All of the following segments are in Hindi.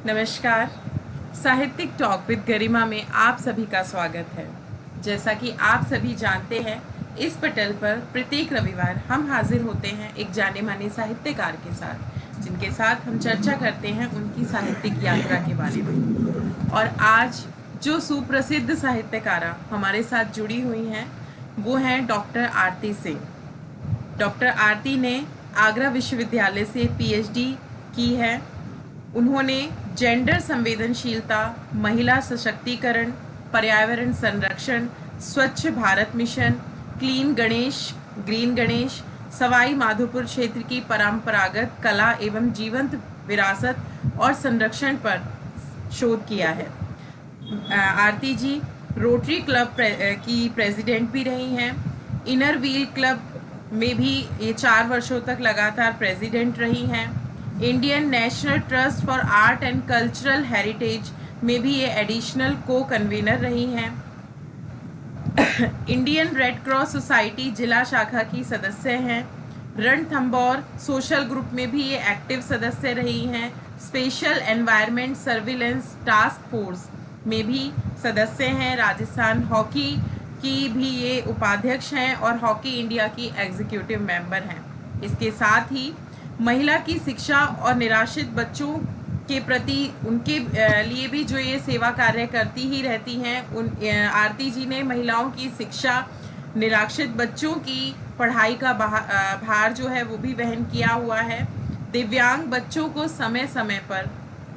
नमस्कार। साहित्यिक टॉक विद गरिमा में आप सभी का स्वागत है। जैसा कि आप सभी जानते हैं, इस पटल पर प्रत्येक रविवार हम हाजिर होते हैं एक जाने माने साहित्यकार के साथ, जिनके साथ हम चर्चा करते हैं उनकी साहित्यिक यात्रा के बारे में। और आज जो सुप्रसिद्ध साहित्यकारा हमारे साथ जुड़ी हुई हैं, वो हैं डॉक्टर आरती सिंह। डॉक्टर आरती ने आगरा विश्वविद्यालय से पीएचडी की है। उन्होंने जेंडर संवेदनशीलता, महिला सशक्तिकरण, पर्यावरण संरक्षण, स्वच्छ Bharat mission, clean Ganesh, green Ganesh, Sawai Madhopur क्षेत्र की परंपरागत कला एवं जीवंत विरासत और संरक्षण पर शोध किया है। आरती जी रोटरी क्लब की प्रेसिडेंट भी रही हैं। इनर व्हील क्लब में भी ये 4 वर्षों तक लगातार प्रेसिडेंट रही हैं। Indian national trust for art and cultural heritage में भी ये एडिशनल को कन्वीनर रही हैं। इंडियन रेड क्रॉस सोसाइटी जिला शाखा की सदस्य हैं। रणथंबोर सोशल ग्रुप में भी ये एक्टिव सदस्य रही हैं। Special environment surveillance task force में भी सदस्य हैं। राजस्थान हॉकी की भी ये उपाध्यक्ष हैं और हॉकी इंडिया की एग्जीक्यूटिव मेंबर हैं। इसके साथ ही महिला की शिक्षा और निराश्रित बच्चों के प्रति उनके लिए भी जो ये सेवा कार्य करती ही रहती हैं। आरती जी ने महिलाओं की शिक्षा, निराश्रित बच्चों की पढ़ाई का भार जो है वो भी वहन किया हुआ है। दिव्यांग बच्चों को समय समय पर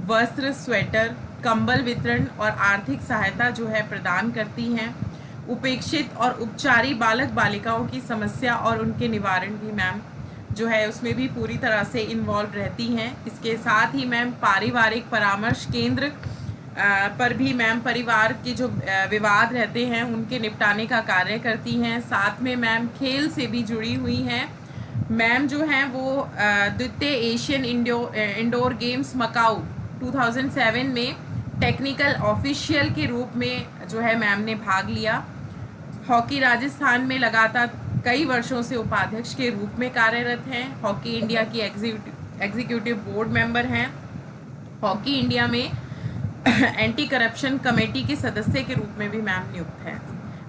वस्त्र, स्वेटर, कंबल वितरण और आर्थिक सहायता जो है प्रदान करती हैं। उपेक्षित और उपचारी बालक बालिकाओं की समस्या और उनके निवारण भी मैम जो है उसमें भी पूरी तरह से इन्वॉल्व रहती हैं। इसके साथ ही मैम पारिवारिक परामर्श केंद्र पर भी मैम परिवार के जो विवाद रहते हैं उनके निपटाने का कार्य करती हैं। साथ में मैम खेल से भी जुड़ी हुई हैं। मैम जो हैं वो द्वितीय एशियन इंडोर गेम्स मकाऊ 2007 में टेक्निकल ऑफिशियल के रूप में जो है मैम ने भाग लिया। हॉकी राजस्थान में लगातार कई वर्षों से उपाध्यक्ष के रूप में कार्यरत हैं। हॉकी इंडिया की एग्जीक्यूटिव बोर्ड मेंबर हैं। हॉकी इंडिया में एंटी करप्शन कमेटी के सदस्य के रूप में भी मैम नियुक्त हैं।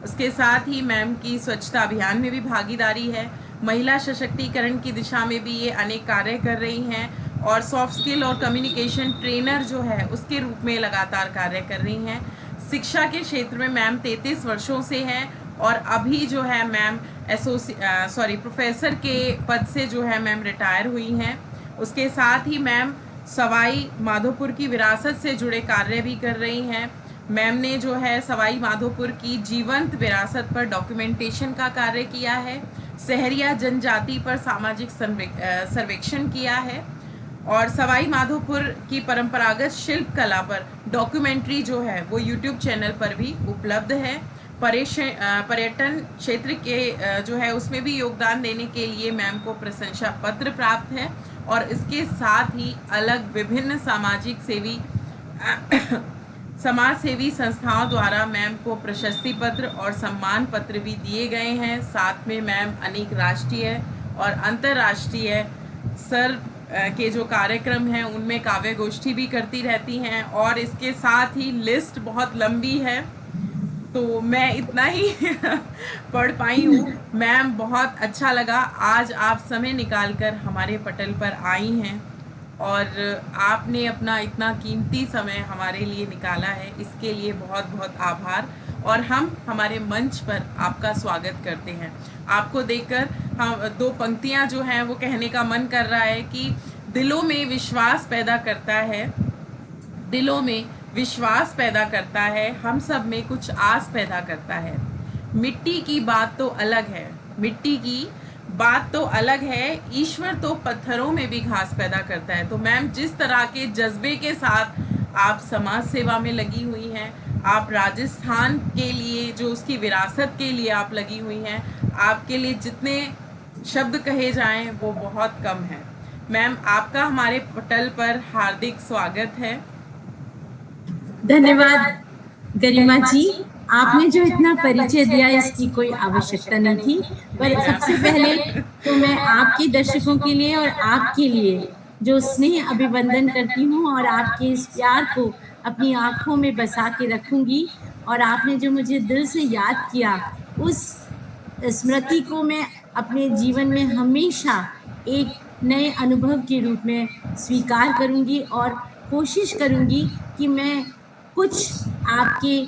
उसके साथ ही मैम की स्वच्छता अभियान में भी भागीदारी है। महिला सशक्तिकरण की दिशा में भी ये अनेक कार्य कर रही हैं और सॉफ्ट स्किल और कम्युनिकेशन ट्रेनर जो है उसके रूप में लगातार कार्य कर रही हैं। शिक्षा के क्षेत्र में मैम 33 वर्षों से हैं और अभी जो है मैम प्रोफेसर के पद से जो है मैम रिटायर हुई हैं। उसके साथ ही मैम सवाई माधोपुर की विरासत से जुड़े कार्य भी कर रही हैं। मैम ने जो है सवाई माधोपुर की जीवंत विरासत पर डॉक्यूमेंटेशन का कार्य किया है। सहरिया जनजाति पर सामाजिक सर्वेक्षण किया है और सवाई माधोपुर की परंपरागत शिल्प कला पर डॉक्यूमेंट्री जो है वो यूट्यूब चैनल पर भी उपलब्ध है। पर्यटन क्षेत्र के जो है उसमें भी योगदान देने के लिए मैम को प्रशंसा पत्र प्राप्त है और इसके साथ ही अलग विभिन्न समाज सेवी संस्थाओं द्वारा मैम को प्रशस्ति पत्र और सम्मान पत्र भी दिए गए हैं। साथ में मैम अनेक राष्ट्रीय और अंतर्राष्ट्रीय के जो कार्यक्रम हैं उनमें काव्य गोष्ठी भी करती रहती हैं और इसके साथ ही लिस्ट बहुत लंबी है तो मैं इतना ही पढ़ पाई हूँ। मैम बहुत अच्छा लगा आज आप समय निकालकर हमारे पटल पर आई हैं और आपने अपना इतना कीमती समय हमारे लिए निकाला है, इसके लिए बहुत बहुत आभार। और हम हमारे मंच पर आपका स्वागत करते हैं। आपको देखकर हम 2 पंक्तियाँ जो हैं वो कहने का मन कर रहा है कि दिलों में विश्वास पैदा करता है, दिलों में विश्वास पैदा करता है, हम सब में कुछ आस पैदा करता है। मिट्टी की बात तो अलग है, मिट्टी की बात तो अलग है, ईश्वर तो पत्थरों में भी घास पैदा करता है। तो मैम जिस तरह के जज्बे के साथ आप समाज सेवा में लगी हुई हैं, आप राजस्थान के लिए जो उसकी विरासत के लिए आप लगी हुई हैं, आपके लिए जितने शब्द कहे जाएं वो बहुत कम है। मैम आपका हमारे पटल पर हार्दिक स्वागत है। धन्यवाद गरिमा जी, आपने जो इतना परिचय दिया इसकी कोई आवश्यकता नहीं थी, पर सबसे पहले तो मैं आपके दर्शकों के लिए और आपके लिए जो स्नेह अभिवंदन करती हूँ और आपके इस प्यार को अपनी आँखों में बसा के रखूँगी और आपने जो मुझे दिल से याद किया, उस स्मृति को मैं अपने जीवन में हमेशा एक नए अनुभव के रूप में स्वीकार करूँगी और कोशिश करूँगी कि मैं कुछ आपके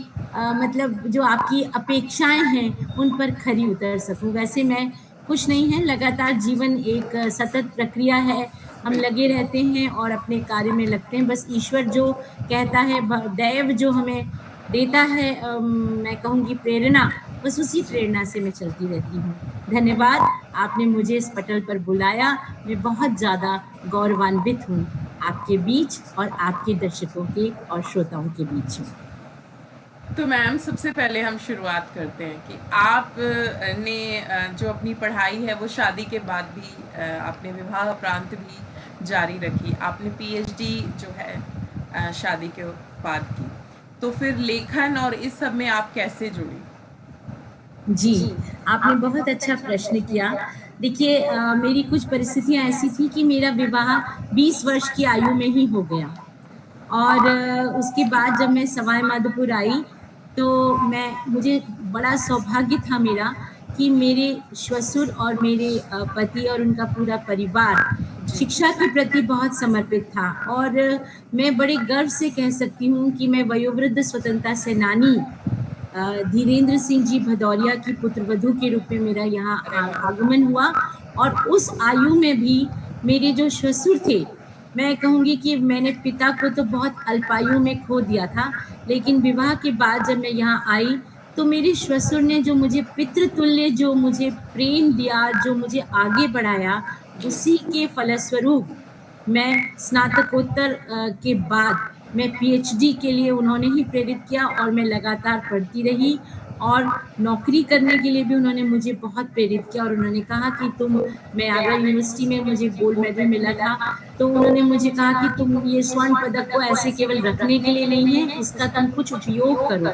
मतलब जो आपकी अपेक्षाएँ हैं, उन पर खरी उतर सकूँ। वैसे मैं कुछ नहीं है, लगातार जीवन एक सतत प्रक्रिया है। हम लगे बिल्कुल। रहते हैं और अपने कार्य में लगते हैं। बस ईश्वर जो कहता है ब दैव जो हमें देता है मैं कहूँगी प्रेरणा, बस उसी जी। प्रेरणा से मैं चलती रहती हूँ। धन्यवाद, आपने मुझे इस पटल पर बुलाया। मैं बहुत ज़्यादा गौरवान्वित हूँ, आपके बीच और आपके दर्शकों के और श्रोताओं के बीच हूँ। तो मैम सबसे पहले हम शुरुआत करते हैं कि आप ने जो अपनी पढ़ाई है वो शादी के बाद भी आपने विवाह उपरांत भी जारी रखी। आपने पीएचडी जो है शादी के बाद की। तो फिर लेखन और इस सब में आप कैसे जुड़ी? जी, आपने बहुत अच्छा प्रश्न किया। देखिए मेरी कुछ परिस्थितियाँ ऐसी थी कि मेरा विवाह 20 वर्ष की आयु में ही हो गया और उसके बाद जब मैं सवाई माधोपुर आई, तो मुझे बड़ा सौभाग्य था मेरा कि मेरे श्वशुर और मेरे पति और उनका पूरा परिवार जी। शिक्षा के प्रति बहुत समर्पित था और मैं बड़े गर्व से कह सकती हूँ कि मैं वयोवृद्ध स्वतंत्रता सेनानी धीरेन्द्र सिंह जी भदौरिया की पुत्रवधू के रूप में मेरा यहाँ अरे वाह! आगमन हुआ और उस आयु में भी मेरे जो ससुर थे, मैं कहूँगी कि मैंने पिता को तो बहुत अल्पायु में खो दिया था, लेकिन विवाह के बाद जब मैं यहाँ आई, तो मेरे ससुर ने जो मुझे पितृतुल्य जो मुझे प्रेम दिया, जो मुझे आगे बढ़ाया, जी। उसी के फलस्वरूप मैं स्नातकोत्तर के बाद मैं पीएचडी के लिए उन्होंने ही प्रेरित किया और मैं लगातार पढ़ती रही और नौकरी करने के लिए भी उन्होंने मुझे बहुत प्रेरित किया और उन्होंने कहा कि मैं आगरा यूनिवर्सिटी में मुझे गोल्ड मेडल मिला था, तो उन्होंने मुझे कहा कि तुम ये स्वर्ण पदक को ऐसे केवल रखने के लिए नहीं है, इसका तुम कुछ उपयोग करो।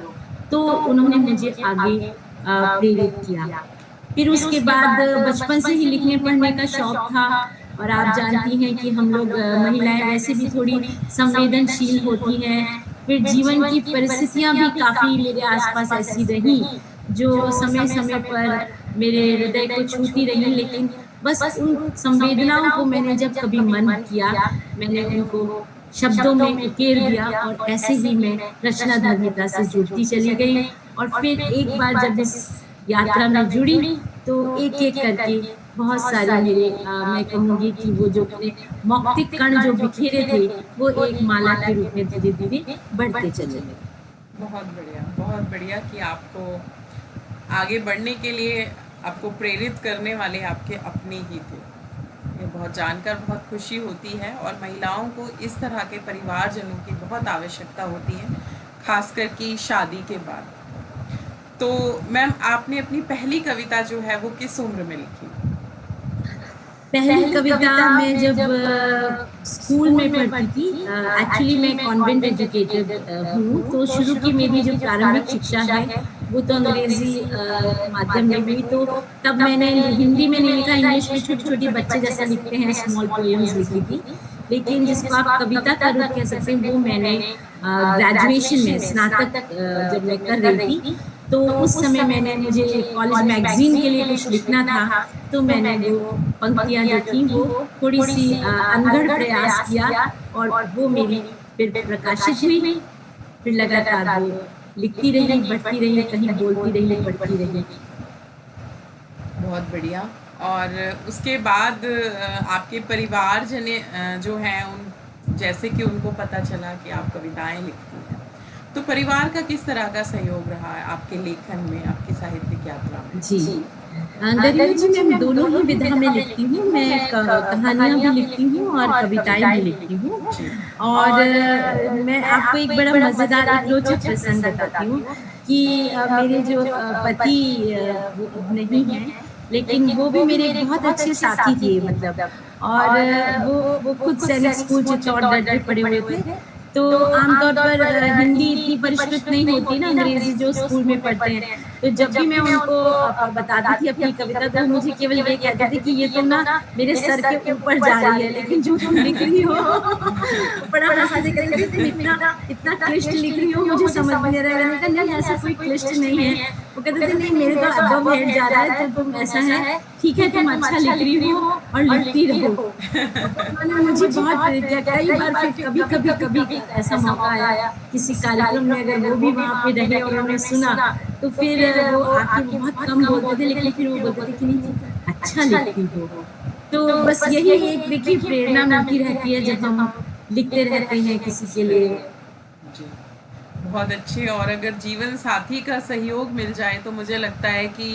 तो उन्होंने मुझे आगे प्रेरित किया। फिर उसके बाद बचपन से ही लिखने-पढ़ने का शौक था और आप जानती हैं कि हम लोग महिलाएँ वैसे भी थोड़ी संवेदनशील होती हैं। फिर जीवन की परिस्थितियाँ भी काफ़ी मेरे आस-पास ऐसी रहीं, जो समय-समय पर मेरे हृदय को छूती रहीं, लेकिन बस उन संवेदनाओं को मैंने जब कभी मन किया, मैंने उनको शब्दों में उकेर दिया और ऐसे ही मैं रचनाधर्मिता से जुड़ती चली गई और फिर एक बार जब इस यात्रा में जुड़ी, तो एक-एक करके बहुत सारे मेरे मैं कहूँगी कि वो जो अपने मौक्तिक कण जो बिखेरे थे, वो एक माला के रूप में धीरे-धीरे बढ़ते चले गए। बहुत बढ़िया कि आपको आगे बढ़ने के लिए आपको प्रेरित करने वाले आपके अपने ही थे। ये बहुत जानकर बहुत खुशी होती है और महिलाओं को इस तरह के परिवारजनों की बहुत आवश्यकता होती है, खासकर कि शादी के बाद। तो मैम आपने अपनी पहली कविता जो है वो किस उम्र में लिखी? पहली कविता मैं जब स्कूल में पढ़ती थी एक्चुअली मैं कॉन्वेंट एजुकेटेड हूँ, तो शुरू की मेरी जो प्रारंभिक शिक्षा है, वो तो अंग्रेज़ी माध्यम में हुई, तो तब मैंने हिंदी में नहीं लिखा, इंग्लिश में छोटी-छोटी बच्चे जैसा लिखते हैं स्मॉल पोएम्स लिखी थी। लेकिन जिसको आप कविता का रूप कह सकते हैं, वो मैंने ग्रेजुएशन में स्नातक जब मैं कर रही थी, तो उस समय मुझे कॉलेज मैगज़ीन के लिए कुछ लिखना था, तो मैंने वो पंक्तियाँ जो थीं वो थोड़ी-सी अनगढ़ प्रयास किया और वो मेरी फिर प्रकाशित हुई, फिर लगातार वो लिखती रही, बढ़ती रही, कहीं बोलती रही, पढ़ती रही। बहुत बढ़िया। और उसके बाद आपके परिवारजन जो हैं उन जैसे कि उनको पता चला कि आप कविताएँ लिखती हैं, तो परिवार का किस तरह का सहयोग रहा है आपके लेखन में, आपकी साहित्यिक यात्रा में? जी। गरिमा जी मैं दोनों ही विधा में लिखती हूँ, मैं कहानियाँ भी लिखती हूँ और कविताएँ भी लिखती हूँ और मैं आपको एक बड़ा मज़ेदार एक रोचक प्रसंग बताती हूँ कि मेरे जो पति वो अब नहीं हैं, लेकिन वो भी मेरे एक बहुत अच्छे साथी थे मतलब और वो खुद सैनिक स्कूल चित्तौड़गढ़ के पढ़े हुए थे। तो आमतौर पर हिंदी इतनी परिष्कृत नहीं होती ना, अंग्रेजी जो स्कूल में पढ़ते हैं। तो जब भी मैं उनको बताती थी अपनी कविता, तो वो मुझे केवल ये कहते थे कि ये तो ना मेरे सर के ऊपर जा रही है, लेकिन जो तुम लिख रही हो बड़ा हंसते थे, कहते थे तुम इतना इतना क्लिष्ट लिख रही हो, मुझे समझ में नहीं आ रहा है। मैंने कहा नहीं, ऐसा कोई क्लिष्ट नहीं है। वो कहते थे नहीं, मेरे तो अबव हेड जा रहा है, तो तुम ऐसा है, ठीक है, तुम अच्छा लिख रही हो और लिखती रहो। उन्होंने मुझे बहुत प्रेरित किया। कई बार फिर कभी ऐसा मौका आया किसी कार्यक्रम में, अगर वो भी वहाँ पे रहे और उन्होंने सुना, तो फिर वो आके बहुत कम बोलते थे, लेकिन फिर वो बोलते थे कि नहीं अच्छा लिखती हो। तो बस यही एक देखिए प्रेरणा मिलती रहती है जब हम लिखते रहते हैं किसी के लिए। जी, बहुत अच्छे। और अगर जीवन साथी का सहयोग मिल जाए तो मुझे लगता है कि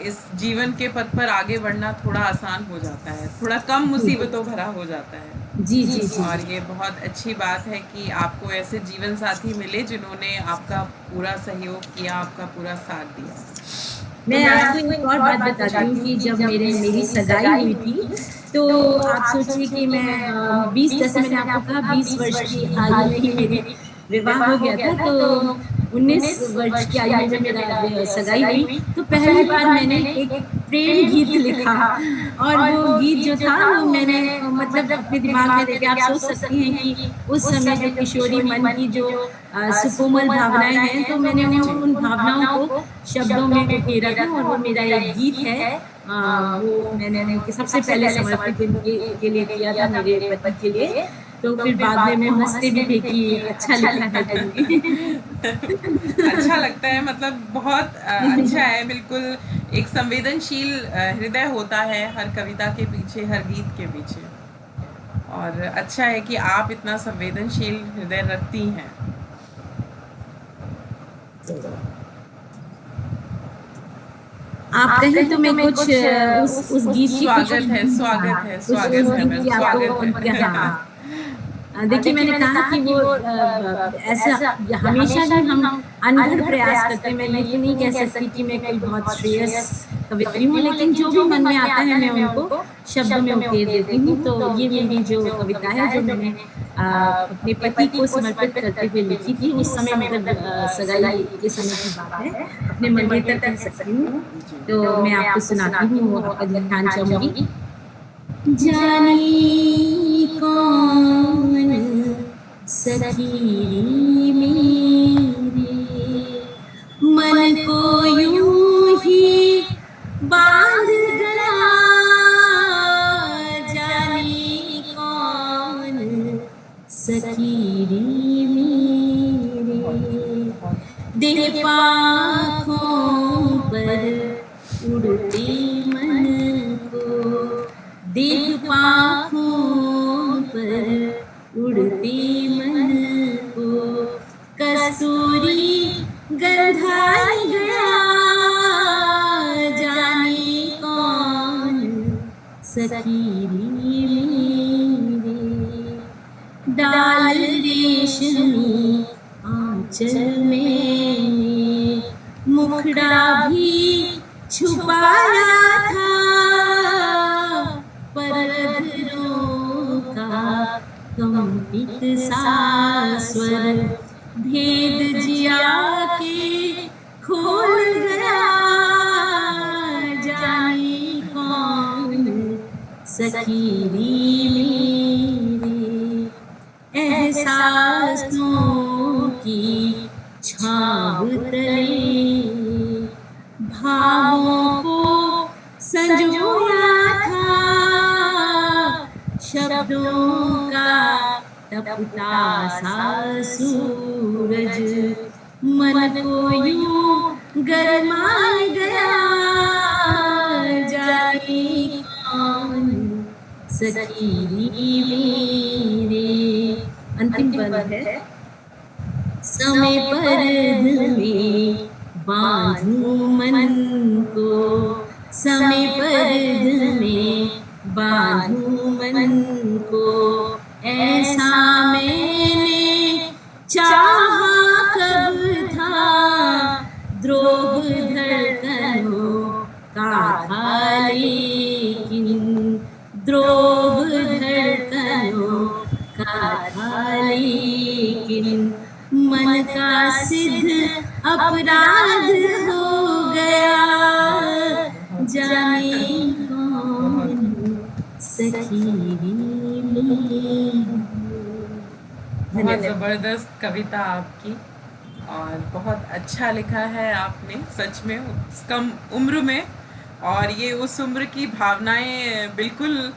इस जीवन के पथ पर आगे बढ़ना थोड़ा आसान हो जाता है, थोड़ा कम मुसीबतों भरा हो जाता है। जी जी जी। और ये बहुत अच्छी बात है कि आपको ऐसे जीवन साथी मिले जिन्होंने आपका पूरा सहयोग किया, आपका पूरा साथ दिया। मैं आपको एक और बात बताती हूँ कि जब मेरी सगाई हुई थी, तो आप सोचिए कि मैं 20, जैसे मैंने आपको कहा 20 वर्ष की आयु में ही मेरी विवाह हो गया था, तो 19 वर्ष की आयु में मेरा सगाई हुई। तो पहली बार मैंने एक प्रेम गीत लिखा, और वो गीत जो था वो मैंने मतलब अपने दिमाग में देखे। आप सोच सकती हैं कि उस समय जो किशोरी मन की जो सुकोमल भावनाएं हैं, तो मैंने उन भावनाओं को शब्दों में उकेरा था, और वो मेरा एक गीत है। वो मैंने उनके सबसे पहले समर्पित के लिए किया था, मेरे पति के लिए। तो फिर बाद में वो हंसते भी थे कि अच्छा लिखा है तुमने। अच्छा लगता है, मतलब बहुत अच्छा है। बिल्कुल एक संवेदनशील हृदय होता है हर कविता के पीछे, हर गीत के पीछे। और अच्छा है कि आप इतना संवेदनशील हृदय रखती हैं। आप कहें तो मैं कुछ उस गीत की स्वागत है, स्वागत है, स्वागत है मैम, स्वागत है। हाँ। देखिए मैंने कहा कि वो ऐसा हमेशा ही हम अनघड़ प्रयास करते हैं। मैं ये तो नहीं कह सकती कि मैं कोई बहुत श्रेयस कवित्री हूँ, लेकिन जो भी मन में आता है मैं उनको शब्दों में उकेर देती हूँ। तो ये मेरी जो कविता है, जो मैंने अपने पति को समर्पित करते हुए लिखी थी, उस समय मतलब सगाई के समय की बात है, अपने मंगेतर कह सकती हूँ। तो मैं आपको सुनाती हूँ, आपका ध्यान चाहूंगी। जाने कौन सखी मेरे मन को यूं ही बांध गया, जाने कौन सखी मेरे देह पाखों पर उड़ते मन को, देह पाखों पर उड़ते मन को, कस्तूरी गंधाई गया, जाने कौन सखी मेरे डाल रेशमी आंचल में मुखड़ा भी छुपाया था, परधरों का कंपित सा स्वर भेद जिया के खोल गया, जाने कौन सखी मेरे एहसासों की छाव तले भावों को संजोया था, शब्दों का तपता सा सूरज मन को यूं गरमाए गया, जाने कौन सखी मेरे। अंतिम पद है। समय पर दिल में बांधूं मन को, समय पर दिल में बांधूं मन को, ऐसा मैंने चाहा कब था, द्रोह धड़कनों का था लेकिन, द्रोह धड़कनों का था, लेकिन मन का सिद्ध अपराध हो गया, जाने कौन सखी में। बहुत ज़बरदस्त कविता आपकी, और बहुत अच्छा लिखा है आपने सच में उस कम उम्र में, और ये उस उम्र की भावनाएं बिल्कुल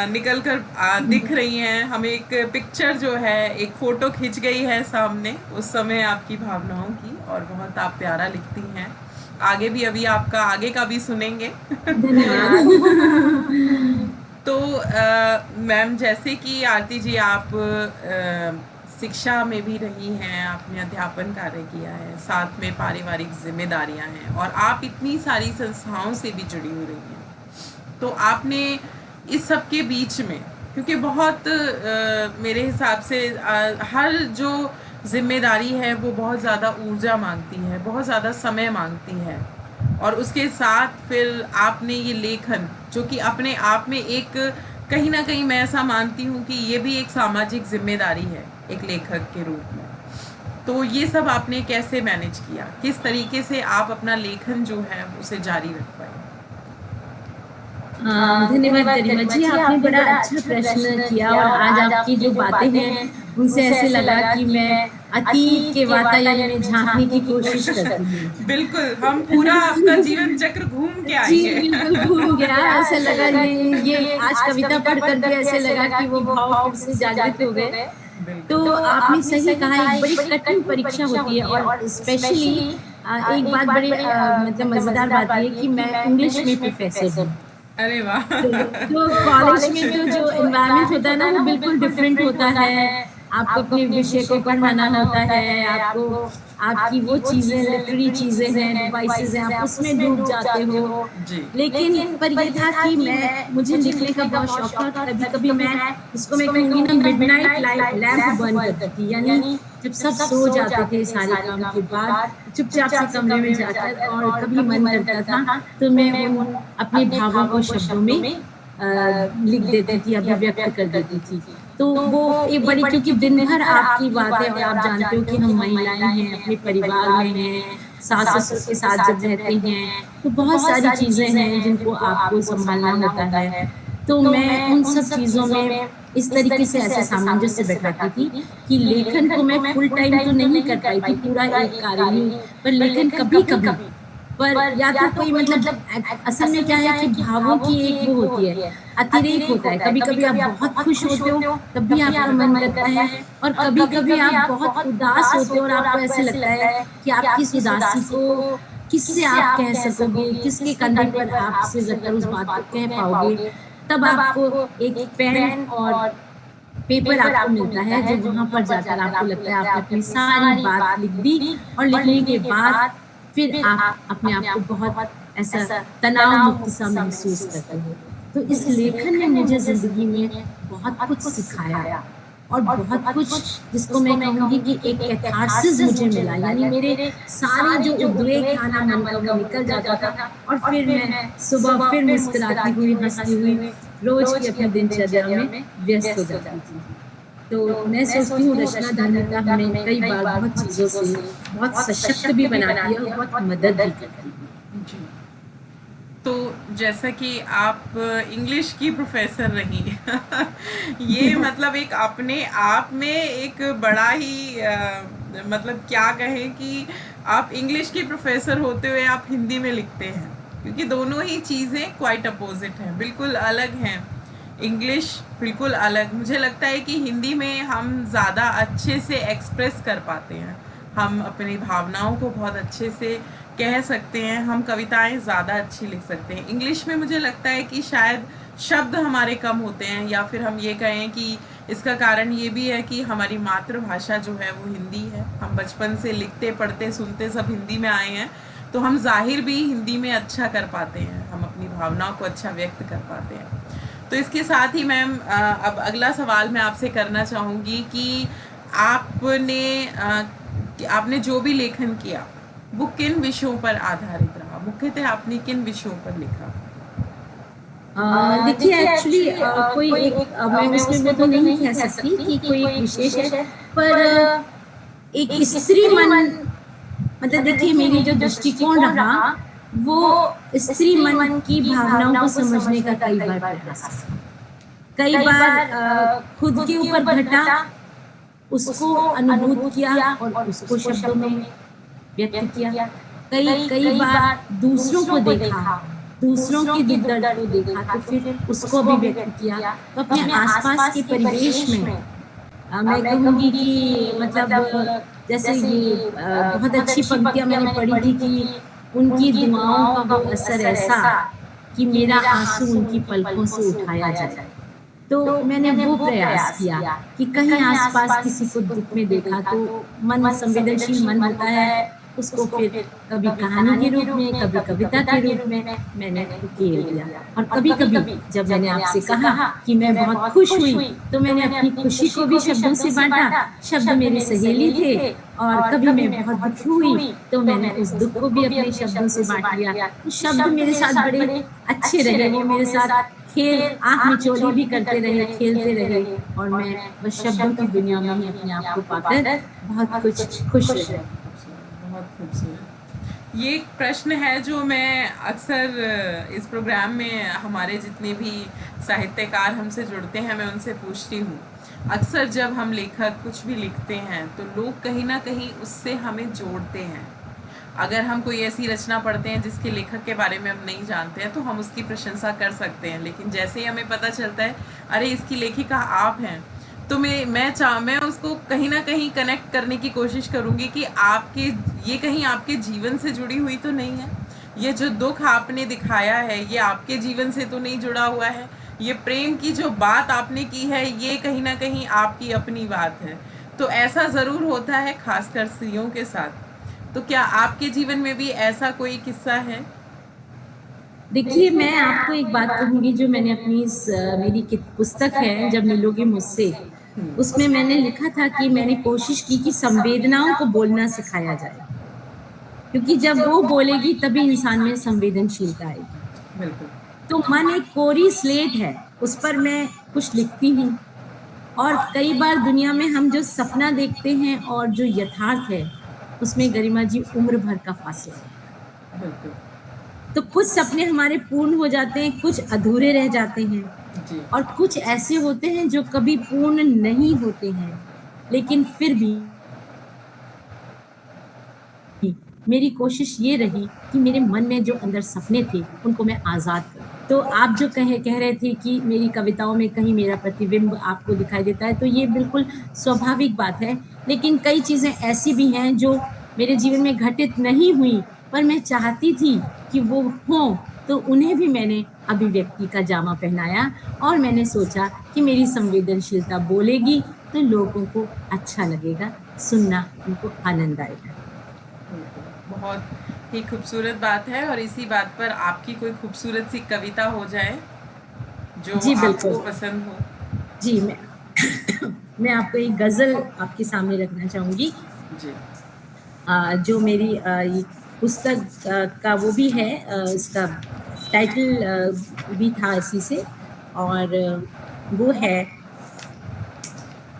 निकल कर दिख रही हैं हमें। एक पिक्चर जो है, एक फ़ोटो खिंच गई है सामने उस समय आपकी भावनाओं की, और बहुत आप प्यारा लिखती हैं। आगे भी अभी आपका आगे का भी सुनेंगे। तो मैम, जैसे कि आरती जी आप शिक्षा में भी रही हैं, आपने अध्यापन कार्य किया है, साथ में पारिवारिक जिम्मेदारियां हैं, और आप इतनी सारी संस्थाओं से भी जुड़ी हो रही हैं। तो आपने इस सब के बीच में, क्योंकि बहुत मेरे हिसाब से हर जो जिम्मेदारी है वो बहुत ज़्यादा ऊर्जा मांगती है, बहुत ज़्यादा समय मांगती है, और उसके साथ फिर आपने ये लेखन, जो कि अपने आप में एक, कहीं ना कहीं मैं ऐसा मानती हूँ कि ये भी एक सामाजिक जिम्मेदारी है एक लेखक के रूप में। तो ये सब आपने कैसे मैनेज किया, किस तरीके से आप अपना लेखन जो है उसे जारी रख पाए? धन्यवाद गरिमा जी, आपने बड़ा अच्छा प्रश्न किया, और आज आपकी जो बातें हैं उनसे ऐसे लगा कि मैं अतीत के वातायन में झांकने की कोशिश करती हूँ। बिल्कुल, हम पूरा आपका जीवन चक्र घूम के जी आएंगे। बिल्कुल घूम गया, ऐसा लगा ये आज कविता पढ़ करके ऐसे लगा कि वो भाव फिर से जागृत हो गए। तो आपने सही कहा, एक बड़ी कठिन परीक्षा होती है, और स्पेशली एक बात बड़ी मतलब मजेदार बात ये है कि मैं इंग्लिश में प्रोफेसर हूँ। अरे वाह! तो कॉलेज में तो जो एनवायरनमेंट होता है ना, वो बिल्कुल डिफरेंट होता है। आपको अपने विषय को पढ़ाना होता है, आपको आपकी वो चीज़ें, लिटरेरी चीज़ें हैं, डिवाइसेस हैं, आप उसमें डूब जाते हो। जी। लेकिन पर ये था कि मुझे लिखने का बहुत शौक था, और कभी-कभी मैं इसको मैं कहूँगी ना, मिडनाइट लैंप बर्न करती थी, यानी जब सब सो जाते थे सारे काम के बाद, चुपचाप से कमरे में जाकर, और कभी मन करता था तो मैं उन अपने भावों को शब्दों में लिख देती थी, अभिव्यक्त कर देती थी। तो वो एक बड़ी, क्योंकि दिन भर आपकी बातें, और आप जानते हो कि हम महिलाएं हैं, अपने परिवार में हैं, सास ससुर के साथ जब रहते हैं, तो बहुत सारी चीज़ें हैं जिनको आपको संभालना होता है। तो मैं उन सब चीज़ों में इस तरीके से ऐसे सामंजस्य बैठाती थी कि लेखन को मैं फुल टाइम तो नहीं कर पाई थी, पूरा एक कार्य ही, पर लेखन कभी-कभी, पर या तो कोई मतलब असल में क्या है कि भावों की एक वो होती है, अतिरेक होता है। कभी-कभी आप बहुत खुश होते हो, तब भी आपका मन करता है, और कभी-कभी आप बहुत उदास होते हो, और आपको ऐसे लगता है कि आपकी इस उदासी को किससे आप कह सकोगे, किसके कंधे पर आप सिर रखकर उस बात को कह पाओगे। तब आपको एक पेन और पेपर आपको मिलता है, जब वहाँ पर जाकर आपको लगता है आपने अपनी सारी बात लिख दी, और लिखने के बाद फिर आप अपने आप को बहुत ऐसा तनाव मुक्त सा महसूस करते हो। तो इस लेखन ने मुझे ज़िंदगी में बहुत कुछ सिखाया, और बहुत कुछ, जिसको मैं कहूँगी कि एक कैथार्सिस मुझे मिला, यानी मेरे सारे जो उद्वेग था ना मन का, वो निकल जाता था, और फिर मैं सुबह फिर मुस्कुराती हुई, हँसती हुई रोज़ की अपनी दिनचर्या में व्यस्त हो जाती थी। तो मैं सोचती हूँ रचना धर्मिता हमें कई बार बहुत चीज़ों से बहुत सशक्त भी बनाती है, और बहुत मदद भी करती है। जी। तो जैसा कि आप इंग्लिश की प्रोफेसर रही, ये मतलब एक अपने आप में एक बड़ा ही मतलब क्या कहें कि आप इंग्लिश की प्रोफेसर होते हुए आप हिंदी में लिखते हैं, क्योंकि दोनों ही चीज़ें क्वाइट अपोजिट हैं, बिल्कुल अलग हैं। इंग्लिश बिल्कुल अलग, मुझे लगता है कि हिंदी में हम ज़्यादा अच्छे से एक्सप्रेस कर पाते हैं, हम अपनी भावनाओं को बहुत अच्छे से कह सकते हैं, हम कविताएं ज़्यादा अच्छी लिख सकते हैं। इंग्लिश में मुझे लगता है कि शायद शब्द हमारे कम होते हैं, या फिर हम ये कहें कि इसका कारण ये भी है कि हमारी मातृभाषा जो है वो हिंदी है, हम बचपन से लिखते पढ़ते सुनते सब हिंदी में आए हैं, तो हम जाहिर भी हिंदी में अच्छा कर पाते हैं, हम अपनी भावनाओं को अच्छा व्यक्त कर पाते हैं। तो इसके साथ ही मैम अब अगला सवाल मैं आपसे करना चाहूँगी कि आपने जो भी लेखन किया वो किन विषयों पर आधारित रहा, मुख्यतः आपने किन विषयों पर लिखा? देखिए एक्चुअली कोई एक मैं उसमें वो तो नहीं कह सकती कि कोई एक विशेष है, पर एक स्त्री मन मतलब देखिए मेरी जो दृष्टिकोण रहा, वो स्त्री मन की भावनाओं को समझने का कई बार प्रयास किया। कई बार खुद के ऊपर घटा, उसको अनुभूत किया और उसको शब्दों में व्यक्त किया। कई कई बार दूसरों को देखा, दूसरों के दुख दर्द को देखा तो फिर उसको भी व्यक्त किया। तो अपने आसपास के परिवेश में मैं कहूँगी कि मतलब जैसे ये बहुत अच्छी पंक्तियाँ मैंने पढ़ी थी कि उनकी दुआओं का वो असर ऐसा कि मेरा आँसू उनकी पलकों से उठाया जाए। तो मैंने वो प्रयास किया कि कहीं आस-पास किसी को दुःख में देखा तो मन संवेदनशील मन होता है, उसको फिर कभी कहानी के रूप में, कभी कविता के रूप में मैंने उकेर दिया। और कभी-कभी जब मैंने आपसे कहा कि मैं बहुत खुश हुई, तो मैंने अपनी खुशी को भी शब्दों से बाँटा। शब्द मेरी सहेली थे और कभी मैं बहुत दुखी हुई, तो मैंने उस दुःख को भी अपने शब्दों से बाँट लिया। तो शब्द मेरे साथ बड़े अच्छे रहे, वो मेरे साथ खेल आँख मिचौली भी करते रहे, खेलते रहे और मैं बस शब्दों की दुनिया में ही अपने आप को पाकर बहुत कुछ खुश रही। बहुत खूबसूरत। ये एक प्रश्न है जो मैं अक्सर इस प्रोग्राम में हमारे जितने भी साहित्यकार हमसे जुड़ते हैं मैं उनसे पूछती हूँ। अक्सर जब हम लेखक कुछ भी लिखते हैं तो लोग कहीं ना कहीं उससे हमें जोड़ते हैं। अगर हम कोई ऐसी रचना पढ़ते हैं जिसके लेखक के बारे में हम नहीं जानते हैं तो हम उसकी प्रशंसा कर सकते हैं, लेकिन जैसे ही हमें पता चलता है अरे इसकी लेखिका आप हैं, तो मैं उसको कहीं ना कहीं कनेक्ट करने की कोशिश करूँगी कि आपके ये कहीं आपके जीवन से जुड़ी हुई तो नहीं है, ये जो दुख आपने दिखाया है ये आपके जीवन से तो नहीं जुड़ा हुआ है, ये प्रेम की जो बात आपने की है ये कहीं ना कहीं आपकी अपनी बात है। तो ऐसा ज़रूर होता है खासकर स्त्रियों के साथ। तो क्या आपके जीवन में भी ऐसा कोई किस्सा है? देखिए, मैं आपको एक बात कहूँगी जो मैंने अपनी इस मेरी कि पुस्तक है जब मिलोगे मुझसे, उसमें मैंने लिखा था कि मैंने कोशिश की कि संवेदनाओं को बोलना सिखाया जाए। क्योंकि जब वो बोलेगी तभी इंसान में संवेदनशीलता आएगी। बिल्कुल। तो मन एक कोरी स्लेट है, उस पर मैं कुछ लिखती हूँ और कई बार दुनिया में हम जो सपना देखते हैं और जो यथार्थ है, उसमें गरिमा जी उम्र भर का फासला होता है। बिल्कुल। तो कुछ सपने हमारे पूर्ण हो जाते हैं, कुछ अधूरे रह जाते हैं जी। और कुछ ऐसे होते हैं जो कभी पूर्ण नहीं होते हैं, लेकिन फिर भी मेरी कोशिश ये रही कि मेरे मन में जो अंदर सपने थे, उनको मैं आज़ाद करूँ। तो आप जो कह रहे थे कि मेरी कविताओं में कहीं मेरा प्रतिबिंब आपको दिखाई देता है, तो ये बिल्कुल स्वाभाविक बात है। लेकिन कई चीज़ें ऐसी भी हैं जो मेरे जीवन में घटित नहीं हुई, पर मैं चाहती थी कि वो हों, तो उन्हें भी मैंने अभिव्यक्ति का जामा पहनाया और मैंने सोचा कि मेरी संवेदनशीलता बोलेगी, तो लोगों को अच्छा लगेगा, सुनना उनको आनंद आएगा। बहुत ही खूबसूरत बात है और इसी बात पर आपकी कोई खूबसूरत सी कविता हो जाए जो जी, आपको बिल्कुल। पसंद हो। जी, मैं मैं आपको एक ग़ज़ल आपके सामने रखना चाहूँगी जी। जो मेरी ये पुस्तक का वो भी है इसका टाइटल भी था इसी से और वो है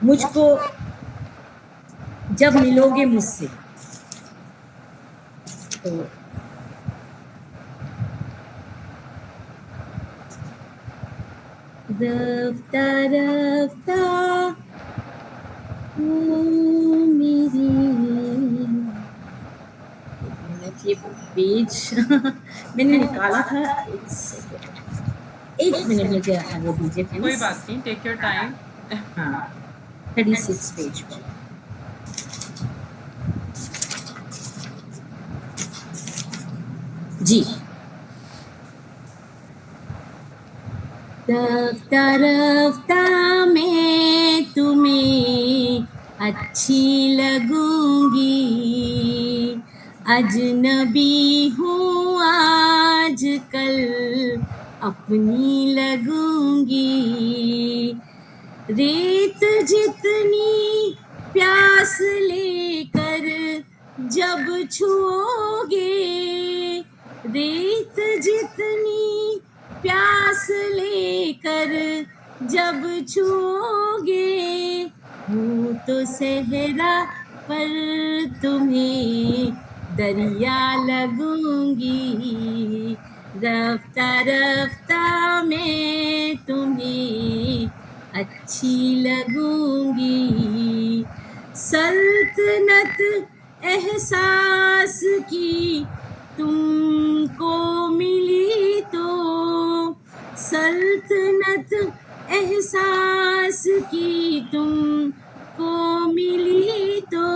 मुझको जब मिलोगे मुझसे। तो रफ्ता रफ्ता ओ मेरी ये पेज मैंने निकाला था 1 मिनट मुझे वो दीजिए कोई प्लीज़। बात नहीं, टेक योर टाइम। हाँ, 36 पेज पर। जी। रफ्ता रफ्ता मैं तुम्हें अच्छी लगूंगी, अजनबी हूँ आजकल अपनी लगूंगी, रेत जितनी प्यास लेकर जब छुओगे, रेत जितनी प्यास लेकर जब छूओगे हूँ तो सहरा पर तुम्हें दरिया लगूंगी, रफ्ता रफ्ता मैं तुम्हें अच्छी लगूंगी। सल्तनत एहसास की तुमको मिली तो, सल्तनत एहसास की तुमको मिली तो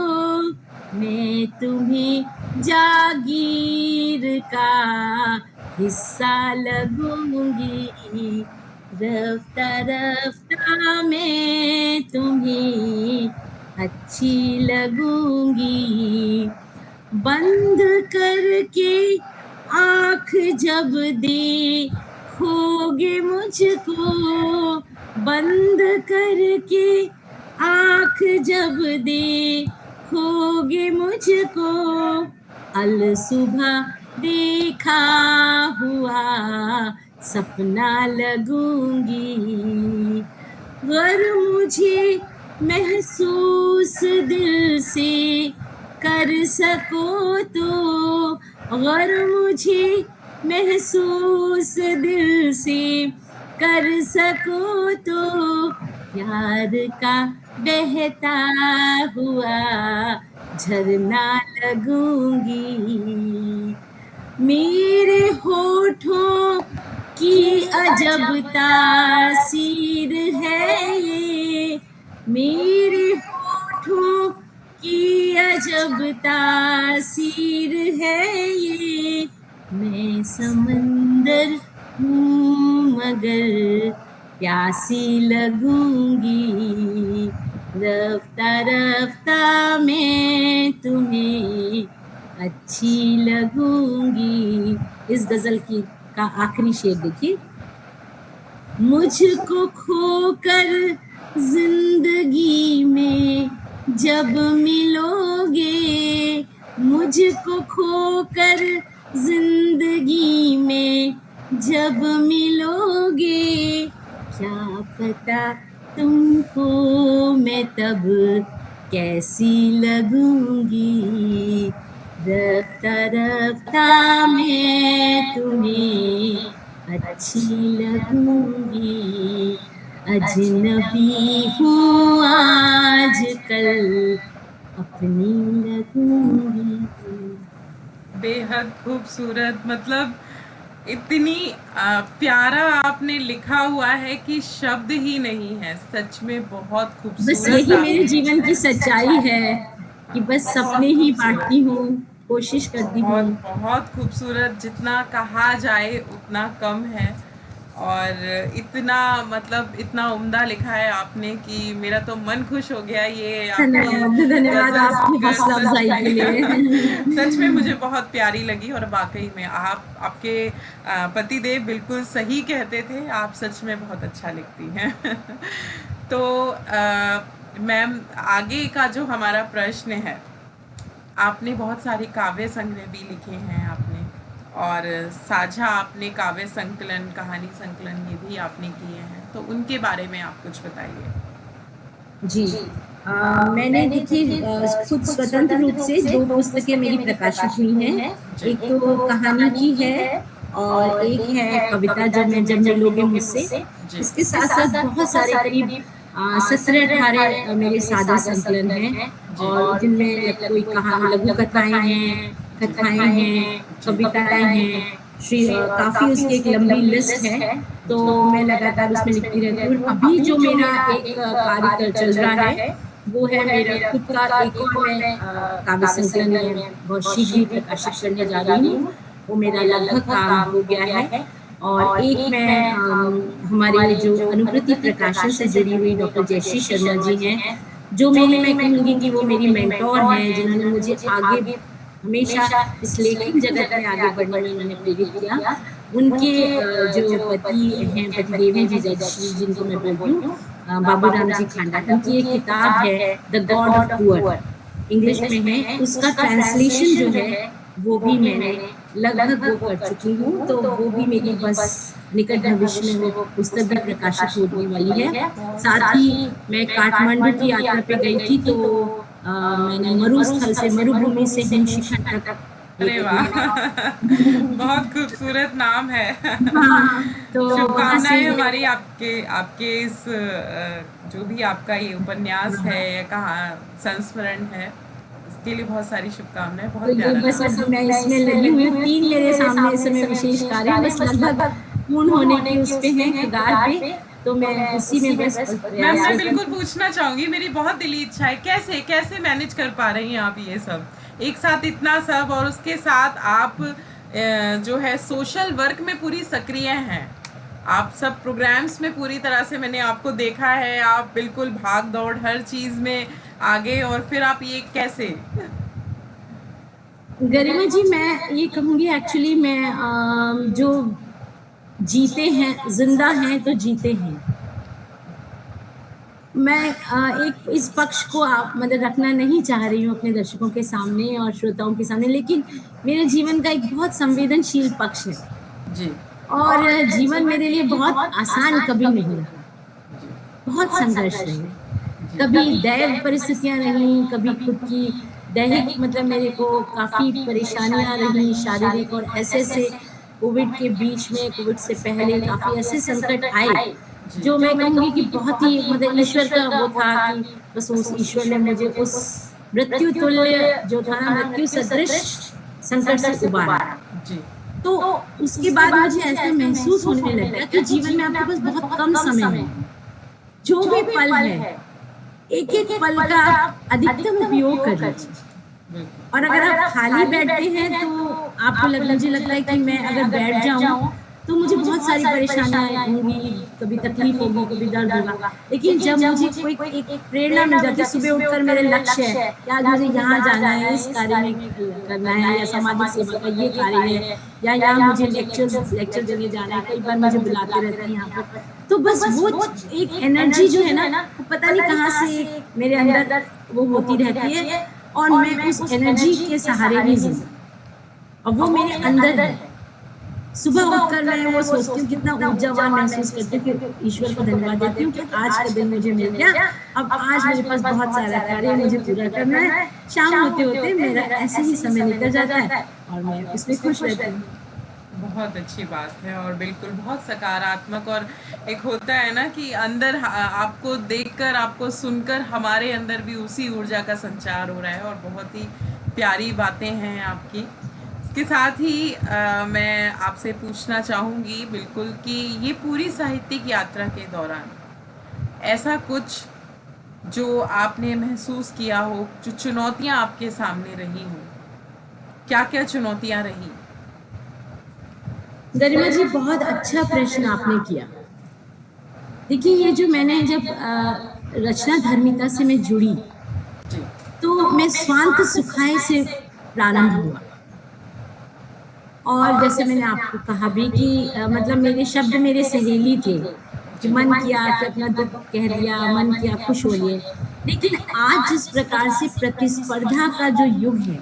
मैं तुम्हें जागीर का हिस्सा लगूंगी, रफ्ता रफ्ता मैं तुम्हें अच्छी लगूंगी। बंद करके आँख जब देखोगे मुझको, बंद करके आँख जब देखोगे मुझको, अल सुबह देखा हुआ सपना लगूंगी। गर मुझे महसूस दिल से कर सको तो, अगर मुझे महसूस दिल से कर सको तो प्यार का बहता हुआ झरना लगूंगी। मेरे होठों की अजब तासीर है ये, मेरे होठों की अजब तासीर है ये, मैं समंदर हूँ मगर प्यासी लगूंगी, रफ्ता रफ्ता मैं तुम्हें अच्छी लगूंगी। इस गजल की का आखिरी शेर देखिए। मुझको खोकर जिंदगी में जब मिलोगे, मुझको खोकर जिंदगी में जब मिलोगे, क्या पता तुमको मैं तब कैसी लगूंगी, रफ्ता रफ्ता मैं तुम्हें अच्छी लगूंगी। अजनबी हूँ आजकल अपनी लगूंगी। बेहद खूबसूरत, मतलब इतनी प्यारा आपने लिखा हुआ है कि शब्द ही नहीं है। सच में बहुत खूबसूरत। बस यही मेरे जीवन की सच्चाई है कि बस सपने ही बांटती हूँ, कोशिश करती हूँ। बहुत खूबसूरत, जितना कहा जाए उतना कम है। और इतना, मतलब इतना उम्दा लिखा है आपने कि मेरा तो मन खुश हो गया। ये धन्यवाद आपकी हौसला अफजाई के लिए। सच में मुझे बहुत प्यारी लगी। और वाकई में आपके पतिदेव बिल्कुल सही कहते थे, आप सच में बहुत अच्छा लिखती हैं। तो मैम, आगे का जो हमारा प्रश्न है, आपने बहुत सारे काव्य संग्रह भी लिखे हैं आपने, और साझा आपने काव्य संकलन, कहानी संकलन ये भी आपने किए हैं, तो उनके बारे में आप कुछ बताइए। जी, मैंने देखिए खुद स्वतंत्र रूप से 2 पुस्तकें मेरी प्रकाशित हुई हैं। एक तो कहानी की है और एक है कविता जब मिलोगे मुझसे। इसके साथ-साथ बहुत सारे करीब 17-18 मेरे साझा संकलन हैं, और जिनमें कोई लघु कथाएँ हैं, कथाएँ हैं, कविताएँ हैं, काफ़ी उसकी एक लंबी लिस्ट है, तो मैं लगातार उसमें लिखती रहती हूँ। अभी जो मेरा एक कार्य चल रहा है, वो है मेरा खुद का एक और मैं काव्य संकलन में बहुत शीघ्र ही प्रकाशित करने जा रही हूँ। वो मेरा लगभग काम हो गया है। और एक मैं हमारे जो अनुकृति प्रकाशन से जुड़ी हुई डॉक्टर जयश्री शर्मा जी हैं, जो मैं कहूँगी कि वो मेरी मेंटोर हैं, जिन्होंने मुझे आगे हमेशा इस लेखन जगत में आगे बढ़ने में उन्होंने प्रेरित किया। उनके जो पति हैं, पतिदेव हैं जी जयश्री, जिनको मैं बोलती हूँ बाबूराम जी खांडा, उनकी एक किताब है the God of poor, English में है। उसका ट्रांसलेशन जो है वो भी मैंने लगभग वो कर चुकी हूँ, तो वो भी मेरी बस निकट भविष्य में वो पुस्तक भी प्रकाशित होने वाली है। साथ ही मैं काठमांडू की यात्रा पे गई थी, तो मैंने मरुस्थल से, मरुभूमि से हिमशिखर तक अरे एक वाह! बहुत खूबसूरत नाम है। हाँ, तो वहाँ से शुभकामनाएँ हमारी आपके आपके इस जो भी आपका ये उपन्यास है या कहाँ संस्मरण है, इसके लिए बहुत सारी शुभकामनाएँ। तो बहुत ये प्यारा बस नाम अब है। मैं इसमें लगी हुई हूँ। 3 मेरे सामने इस समय विशेष कार्य हैं, बस लगभग पूर्ण होने की उस पे हैं, कगार पे, तो मैं उसी में बस मैम मैं प्रयासरत बिल्कुल हूँ। पूछना चाहूंगी, मेरी बहुत दिली इच्छा है, कैसे कैसे मैनेज कर पा रही हैं आप ये सब एक साथ इतना सब, और उसके साथ आप जो है सोशल वर्क में पूरी सक्रिय हैं। आप सब प्रोग्राम्स में पूरी तरह से मैंने आपको देखा है, आप बिल्कुल भाग दौड़ हर चीज में आगे, और फिर आप ये कैसे? गरिमा जी, मैं ये कहूँगी एक्चुअली मैं जो जीते हैं, ज़िंदा हैं तो जीते हैं। मैं एक इस पक्ष को आप मतलब रखना नहीं चाह रही हूँ अपने दर्शकों के सामने और श्रोताओं के सामने, लेकिन मेरे जीवन का एक बहुत संवेदनशील पक्ष है जी और जीवन मेरे लिए बहुत आसान कभी नहीं रहा, जी बहुत संघर्ष रहे। जी कभी दैव परिस्थितियाँ रहीं, कभी खुद की दैहिक मतलब मेरे को काफ़ी परेशानियाँ रहीं शारीरिक, और ऐसे-ऐसे कोविड के बीच में, कोविड से पहले काफ़ी ऐसे संकट आए, जी जो मैं कहूँगी कि बहुत ही मतलब ईश्वर का वो था कि बस उस ईश्वर ने मुझे उस मृत्यु तुल्य जो था ना, मृत्यु सदृश संकट से उबारा। जी तो उसके बाद मुझे ऐसा महसूस होने लगा कि जीवन में आपके पास बहुत कम समय है। जो भी पल है, एक-एक पल का आप अधिकतम उपयोग कर लीजिए। बिल्कुल और अगर आप खाली बैठते हैं तो आपको मुझे लगता है कि मैं अगर बैठ जाऊँ, तो मुझे बहुत सारी परेशानियाँ होंगी, कभी तकलीफ होगी, कभी दर्द होगा। लेकिन जब मुझे कोई एक प्रेरणा मिल जाती है, सुबह उठकर मेरे लक्ष्य है कि आज मुझे यहाँ जाना है, इस कार्य में करना है, या सामाजिक सेवा का ये कार्य है, या यहाँ मुझे लेक्चर देने जाना है, कई बार मुझे बुलाते रहते हैं यहाँ पर। तो बस वो एक एनर्जी जो है ना, वो पता नहीं कहाँ से मेरे अंदर वो होती रहती है, और मैं उस एनर्जी के सहारे ही ज़िंदा, और वो मेरे अंदर है। सुबह उठकर मैं वो सोचती हूँ, कितना ऊर्जावान महसूस करती हूँ कि ईश्वर को धन्यवाद देती हूँ कि आज का दिन मुझे मिल गया। अब आज मेरे पास बहुत सारा कार्य है, मुझे पूरा करना है। शाम होते-होते मेरा ऐसे ही समय निकल जाता है और मैं उसमें खुश रहती हूँ। बहुत अच्छी बात है, और बिल्कुल बहुत सकारात्मक, और एक होता है ना कि अंदर आपको देखकर, आपको सुनकर हमारे अंदर भी उसी ऊर्जा का संचार हो रहा है, और बहुत ही प्यारी बातें हैं आपकी। इसके साथ ही मैं आपसे पूछना चाहूँगी बिल्कुल कि ये पूरी साहित्यिक यात्रा के दौरान ऐसा कुछ जो आपने महसूस किया हो, जो चुनौतियाँ आपके सामने रही हों, क्या-क्या चुनौतियाँ रही? गरिमा जी, बहुत अच्छा प्रश्न आपने किया। देखिए, ये जो मैंने जब रचना धर्मिता से मैं जुड़ी, जी तो मैं स्वांत सुखाय से प्रारंभ हुआ। और जैसे मैंने आपको कहा भी कि मतलब मेरे शब्द मेरे सहेली थे, कि मन किया कि अपना दुःख कह दिया, मन किया खुश हो लिए। लेकिन आज जिस प्रकार से प्रतिस्पर्धा का जो युग है,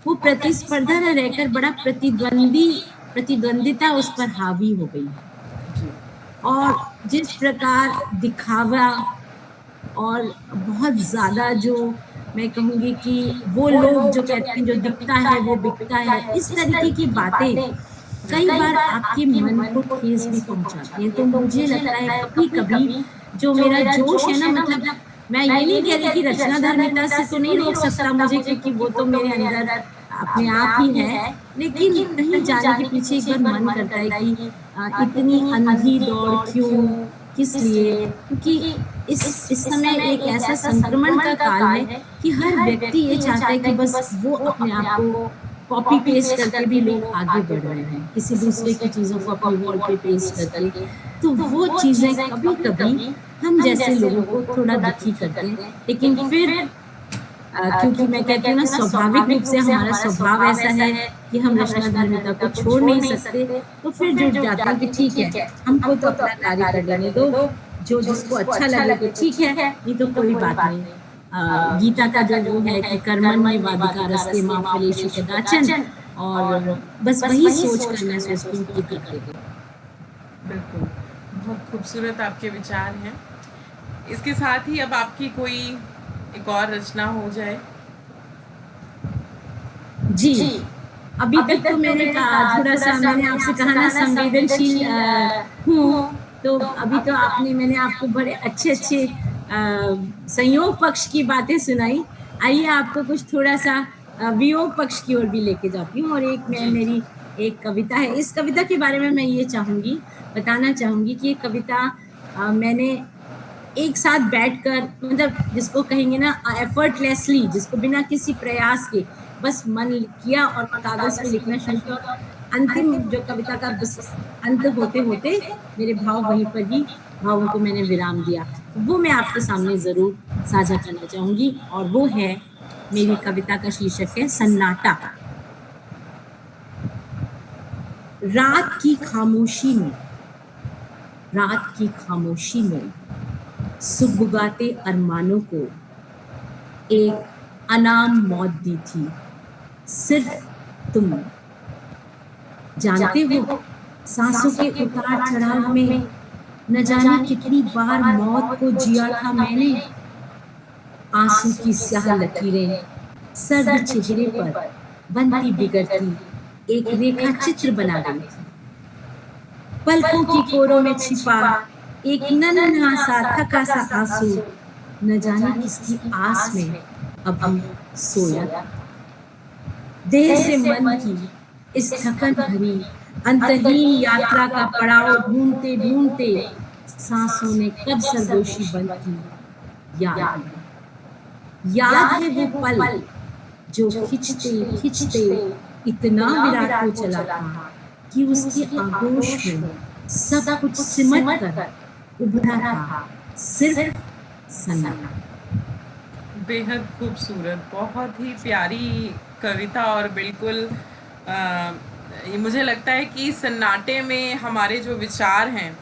वो प्रतिस्पर्धा ना रहकर बड़ा प्रतिद्वंदिता उस पर हावी हो गई है। जी और जिस प्रकार दिखावा और बहुत ज़्यादा जो मैं कहूँगी कि वो लोग जो कहते हैं जो दिखता है वो बिकता है, इस तरीके की बातें कई बार आपके मन को ठेस भी पहुँचाती हैं। तो मुझे लगता है कभी-कभी जो मेरा जोश है ना, मतलब मैं ये नहीं कह रही कि रचना धर्मिता से तो नहीं रोक सकता मुझे, क्योंकि वो तो मेरे अंदर अपने आप ही है। लेकिन कहीं जाने के पीछे एक बार मन करता है कि इतनी अंधी दौड़ क्यों? किस लिए? क्योंकि इस समय एक ऐसा संक्रमण का काल है कि हर व्यक्ति ये चाहता है कि बस वो अपने आप को कॉपी पेस्ट करके भी लोग आगे बढ़ रहे हैं, किसी दूसरे की चीज़ों को अपनी वॉल पे पेस्ट करके। तो वो चीज़ें कभी-कभी हम जैसे लोगों को थोड़ा दुखी करते हैं। लेकिन फिर क्योंकि मैं कहती हूँ ना, स्वाभाविक रूप से हमारा स्वभाव ऐसा है कि हम रचना धर्मिता को छोड़ नहीं सकते, तो फिर जुट जाते हैं कि ठीक है, हमको तो अपना कार्य कर लेने दो, जो जिसको अच्छा लगे तो ठीक है, नहीं तो कोई बात नहीं। गीता का जो वो है कि कर्मण्येवाधिकारस्ते मा फलेषु कदाचन, और बस वही सोच कर मैं सोचती हूँ कि करते रहो। बिल्कुल, बहुत खूबसूरत आपके विचार हैं। इसके साथ ही अब आपकी कोई एक और रचना हो जाए। जी, अभी तक तो मैंने कहा थोड़ा-सा मैंने आपसे कहा ना संवेदनशील हूँ, तो अभी तो मैंने आपको बड़े अच्छे-अच्छे संयोग पक्ष की बातें सुनाई। आइए आपको कुछ थोड़ा-सा वियोग पक्ष की ओर भी लेके जाती हूँ और जी, जी। मेरी एक कविता है। इस कविता के बारे में मैं ये बताना चाहूँगी कि ये कविता मैंने एक साथ बैठकर मतलब जिसको कहेंगे ना एफर्टलेसली जिसको बिना किसी प्रयास के बस मन किया और कागज पे लिखना शुरू किया और अंतिम जो कविता का बस अंत होते होते मेरे भाव वहीं पर ही भावों को मैंने विराम दिया। वो मैं आपके सामने ज़रूर साझा करना चाहूँगी और वो है मेरी कविता का शीर्षक है सन्नाटा। रात की खामोशी में रात की खामोशी में सुगबुगाते अरमानों को एक अनाम मौत दी थी सिर्फ तुमने। जानते हो सांसों के उतार चढ़ाव में न जाने कितनी बार मौत को जिया था मैंने। आंसू की स्याह लकीरें सर्द चेहरे पर बनती बिगड़ती एक रेखा चित्र बना गई थी। पलकों की कोरों में छिपा एक नन्हा सा थका सा आंसू न जाने किसकी आस में अभी सोया था। देह से मन की इस थकन भरी अंतहीन यात्रा का पड़ाव ढूंढते ढूंढते सांसों ने कब सरगोशी बंद की याद है वो पल जो खिंचते खिंचते इतना विराट हो चला था कि उसके आगोश में सब कुछ सिमट कर उभरा था सिर्फ सन्नाटा। बेहद खूबसूरत, बहुत ही प्यारी कविता और बिल्कुल ये मुझे लगता है कि सन्नाटे में हमारे जो विचार हैं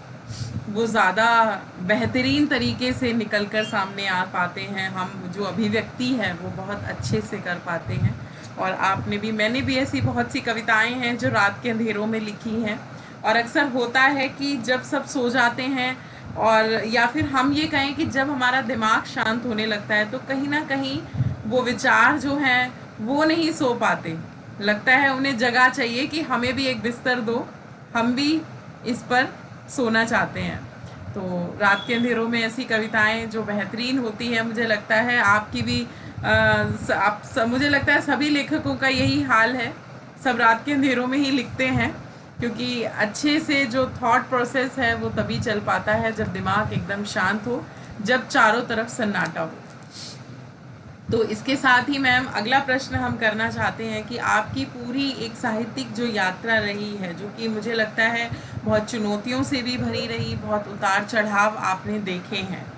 वो ज़्यादा बेहतरीन तरीके से निकल कर सामने आ पाते हैं। हम जो अभिव्यक्ति है वो बहुत अच्छे से कर पाते हैं। और आपने भी मैंने भी ऐसी बहुत सी कविताएं हैं जो रात के अंधेरों में लिखी हैं। और अक्सर होता है कि जब सब सो जाते हैं और या फिर हम ये कहें कि जब हमारा दिमाग शांत होने लगता है तो कहीं ना कहीं वो विचार जो हैं वो नहीं सो पाते। लगता है उन्हें जगह चाहिए कि हमें भी एक बिस्तर दो, हम भी इस पर सोना चाहते हैं। तो रात के अंधेरों में ऐसी कविताएं जो बेहतरीन होती हैं, मुझे लगता है आपकी भी मुझे लगता है सभी लेखकों का यही हाल है। सब रात के अंधेरों में ही लिखते हैं क्योंकि अच्छे से जो थॉट प्रोसेस है वो तभी चल पाता है जब दिमाग एकदम शांत हो, जब चारों तरफ सन्नाटा हो। तो इसके साथ ही मैम अगला प्रश्न हम करना चाहते हैं कि आपकी पूरी एक साहित्यिक जो यात्रा रही है जो कि मुझे लगता है बहुत चुनौतियों से भी भरी रही, बहुत उतार चढ़ाव आपने देखे हैं,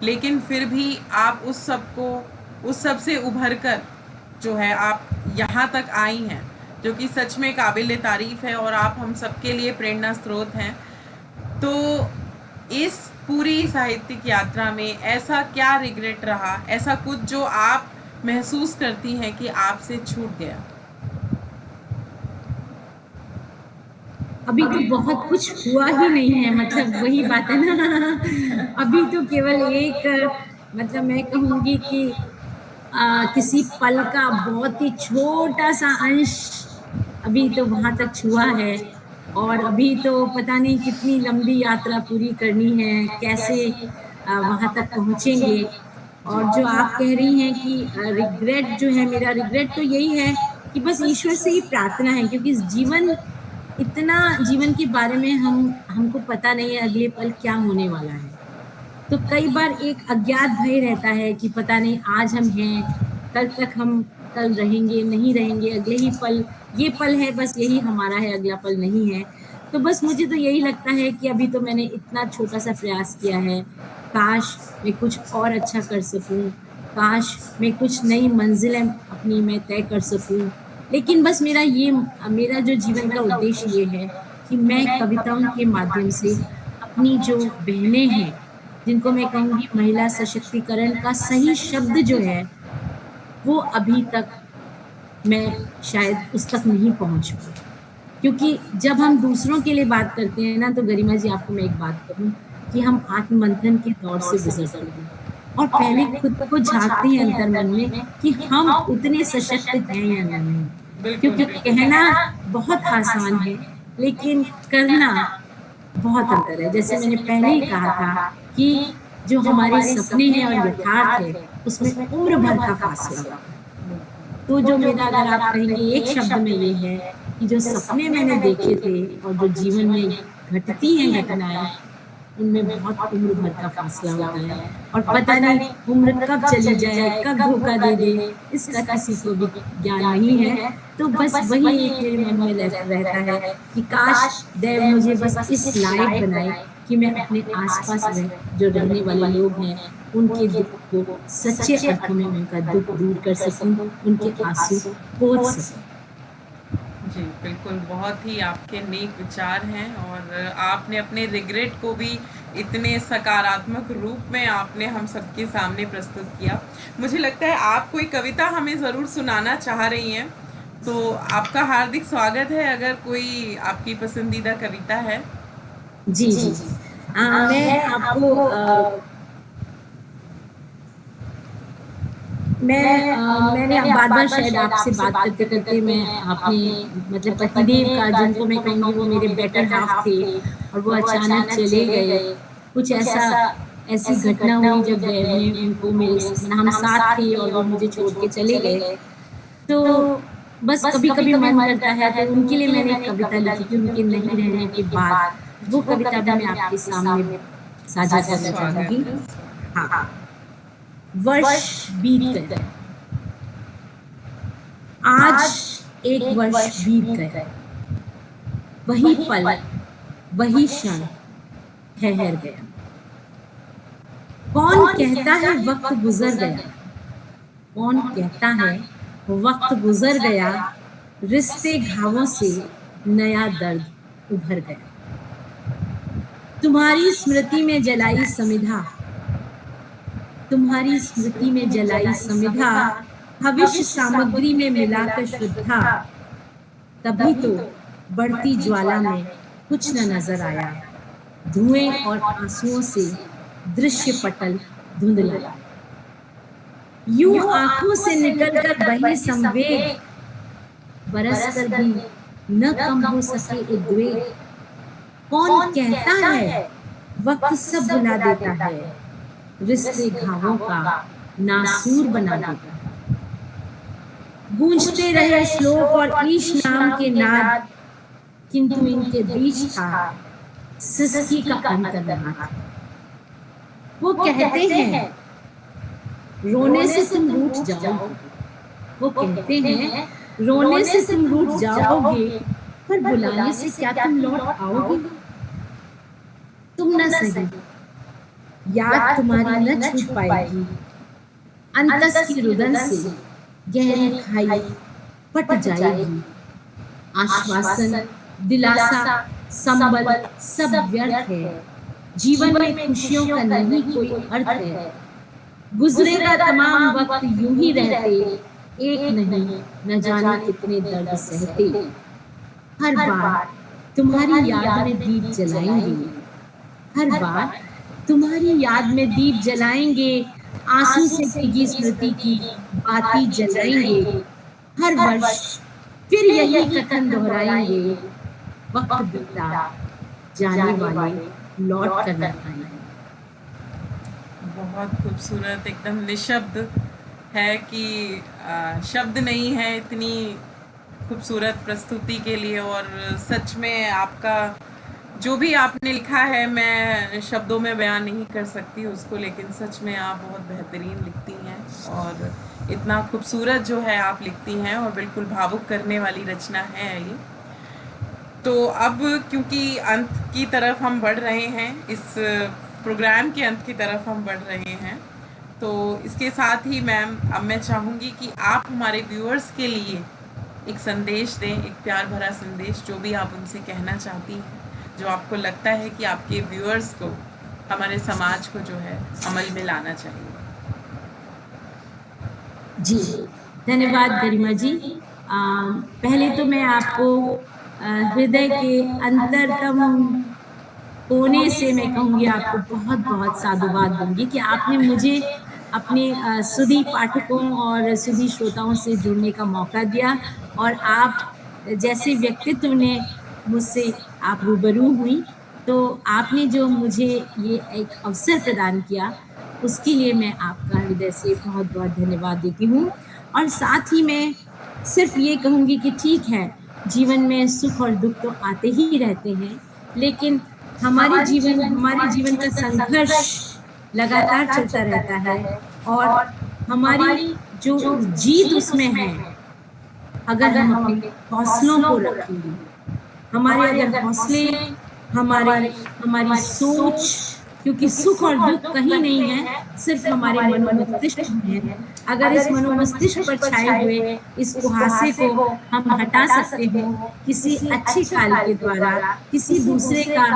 लेकिन फिर भी आप उस सब से उभर कर जो है आप यहाँ तक आई हैं, जो कि सच में काबिल तारीफ़ है और आप हम सबके लिए प्रेरणा स्रोत हैं। तो इस पूरी साहित्यिक यात्रा में ऐसा क्या रिग्रेट रहा, ऐसा कुछ जो आप महसूस करती हैं कि आपसे छूट गया? अभी तो बहुत कुछ हुआ ही नहीं है मतलब वही बात है ना अभी तो केवल एक मतलब मैं कहूँगी कि किसी पल का बहुत ही छोटा-सा अंश अभी तो वहाँ तक छुआ है और अभी तो पता नहीं कितनी लंबी यात्रा पूरी करनी है, कैसे वहाँ तक पहुँचेंगे। और जो आप कह रही हैं कि रिग्रेट जो है मेरा रिग्रेट तो यही है कि बस ईश्वर से ही प्रार्थना है क्योंकि जीवन के बारे में हमको पता नहीं है अगले पल क्या होने वाला है। तो कई बार एक अज्ञात भय रहता है कि पता नहीं आज हम हैं, कल रहेंगे, नहीं रहेंगे, अगले ही पल ये पल है बस यही हमारा है, अगला पल नहीं है। तो बस मुझे तो यही लगता है कि अभी तो मैंने इतना छोटा-सा प्रयास किया है, काश मैं कुछ और अच्छा कर सकूँ, काश मैं कुछ नई मंज़िलें अपनी मैं तय कर सकूँ। लेकिन बस मेरा जो जीवन का उद्देश्य ये है कि मैं कविताओं के माध्यम से अपनी जो बहनें हैं जिनको मैं कहूँगी महिला सशक्तिकरण का सही शब्द जो है, वो अभी तक मैं शायद उस तक नहीं पहुँच पाई। क्योंकि जब हम दूसरों के लिए बात करते हैं ना, तो गरिमा जी आपको मैं एक बात कहूँ कि हम आत्ममंथन के दौर से गुज़रते हैं और पहले खुद को झाँकते हैं अंतर्मन में कि हम उतने सशक्त हैं या नहीं। बिल्कुल, क्योंकि बिल्कुल। कहना बहुत आसान है, लेकिन करना बहुत अंतर है। जैसे मैंने पहले ही कहा था कि जो हमारे सपने हैं और यथार्थ है, उसमें उम्र भर का फ़ासला होता है। तो जो मेरा अगर आप कहेंगे एक शब्द में ये है कि जो सपने मैंने देखे थे और जो जीवन में घटती हैं घटनाएँ, उनमें बहुत उम्र भर का फ़ासला होता है और पता नहीं उम्र कब चली जाए, कब धोखा दे दे, इसका किसी को भी ज्ञान नहीं है। तो बस वही एक मेरे मन में रहता है कि काश दैव मुझे बस इस लायक बनाए कि मैं अपने आस-पास जो रहने वाले लोग हैं, उनके दुःख को सच्चे अर्थों में उनका दुःख दूर कर सकूँ, उनके आँसू पोंछ सकूँ। जी, बिल्कुल, बहुत ही आपके नेक विचार हैं और आपने अपने रिग्रेट को भी इतने सकारात्मक रूप में आपने हम सबके सामने प्रस्तुत किया। मुझे लगता है आप कोई कविता हमें ज़रूर सुनाना चाह रही हैं, तो आपका हार्दिक स्वागत है अगर कोई आपकी पसंदीदा कविता है। जी, जी। मैं आपको मैंने अब बार-बार शायद आपसे बात करते-करते मैं आपने मतलब पतिदेव का जिनको मैं कहूँगी वो मेरे बेटर हाल्फ थे और वो अचानक चले गए। कुछ ऐसा ऐसी घटना हुई जब देव ने उनको मेरे हम साथ थे और वो मुझे छोड़ के चले गए। तो बस कभी-कभी मन करता है तो उनके लिए मैंने एक कविता लिखी थी उनके नहीं रहने के बाद। वो कविता भी मैं आपके सामने साझा करना चाहूँगी। स्वागत है। हाँ, वर्ष बीत गए। आज एक वर्ष बीत गया। वही पल, वही क्षण ठहर गया। कौन कहता है वक्त गुजर गया? कौन कहता है वक्त गुजर गया? रिश्ते घावों से नया दर्द उभर गया। तुम्हारी स्मृति में जलाई समिधा, तुम्हारी स्मृति में जलाई समिधा, भविष्य सामग्री में मिलाकर श्रद्धा, तभी तो बढ़ती ज्वाला में कुछ न नजर आया, धुएं और आंसुओं से दृश्य पटल धुंधलाया। यूं आंखों से निकलकर बहे संवेग, बरसकर भी न कम हो सके उद्वेग। कौन कहता है वक्त सब भुला देता है, रिश्ते घावों का नासूर बना देता है। गूंजते रहे श्लोक और ईश नाम के नाद, किंतु इनके बीच था सिसकी का अंतर्नाद। वो कहते हैं रोने से तुम रूठ जाओगे, वो कहते हैं रोने से तुम रूठ जाओगे, पर बुलाने से क्या तुम लौट आओगे? तुम न सही, याद तुम्हारी न छूट पाएगी, अंतस की रुदन से गहरी खाई पट जाएगी। आश्वासन, दिलासा, संबल सब व्यर्थ है, जीवन में खुशियों का नहीं कोई अर्थ है। गुजरेगा तमाम वक्त यूं ही रहते, एक नहीं न जाने कितने दर्द सहते। हर बार तुम्हारी याद में दीप जलाएंगे, हर बार तुम्हारी याद में दीप जलाएंगे, आंसू से भीगी स्मृति की बाती जलाएंगे। हर वर्ष फिर यही कथन दोहराएंगे, वक्त बीता जाने वाले लौट कर न आएंगे। बहुत खूबसूरत, एकदम निशब्द है कि शब्द नहीं है इतनी खूबसूरत प्रस्तुति के लिए। और सच में आपका जो भी आपने लिखा है मैं शब्दों में बयान नहीं कर सकती उसको, लेकिन सच में आप बहुत बेहतरीन लिखती हैं और इतना खूबसूरत जो है आप लिखती हैं और बिल्कुल भावुक करने वाली रचना है ये। तो अब क्योंकि अंत की तरफ हम बढ़ रहे हैं, इस प्रोग्राम के अंत की तरफ हम बढ़ रहे हैं, तो इसके साथ ही मैम अब मैं चाहूँगी कि आप हमारे व्यूअर्स के लिए एक संदेश दें, एक प्यार भरा संदेश, जो भी आप उनसे कहना चाहती हैं, जो आपको लगता है कि आपके व्यूअर्स को, हमारे समाज को जो है अमल में लाना चाहिए। जी, धन्यवाद गरिमा जी। पहले तो मैं आपको हृदय के अंतरतम कोने से मैं कहूँगी आपको बहुत-बहुत साधुवाद दूँगी कि आपने मुझे अपने सुधी पाठकों और सुधी श्रोताओं से जुड़ने का मौका दिया और आप जैसे व्यक्तित्व ने मुझसे आप रूबरू हुईं, तो आपने जो मुझे ये एक अवसर प्रदान किया, उसके लिए मैं आपका हृदय से बहुत-बहुत धन्यवाद देती हूँ और साथ ही मैं सिर्फ़ ये कहूँगी कि ठीक है, जीवन में सुख और दुःख तो आते ही रहते हैं, लेकिन हमारे जीवन का संघर्ष लगातार चलता रहता है और हमारी जो जीत उसमें है, अगर हम अपने हौसलों को रखेंगे, हमारे अगर हौसले, हमारे हमारी सोच क्योंकि सुख और दुःख कहीं नहीं है, सिर्फ़ हमारे मनोमस्तिष्क में है। अगर इस मनोमस्तिष्क पर छाए हुए इस कुहासे को हम हटा सकते हो, किसी अच्छे कार्य के द्वारा, किसी दूसरे का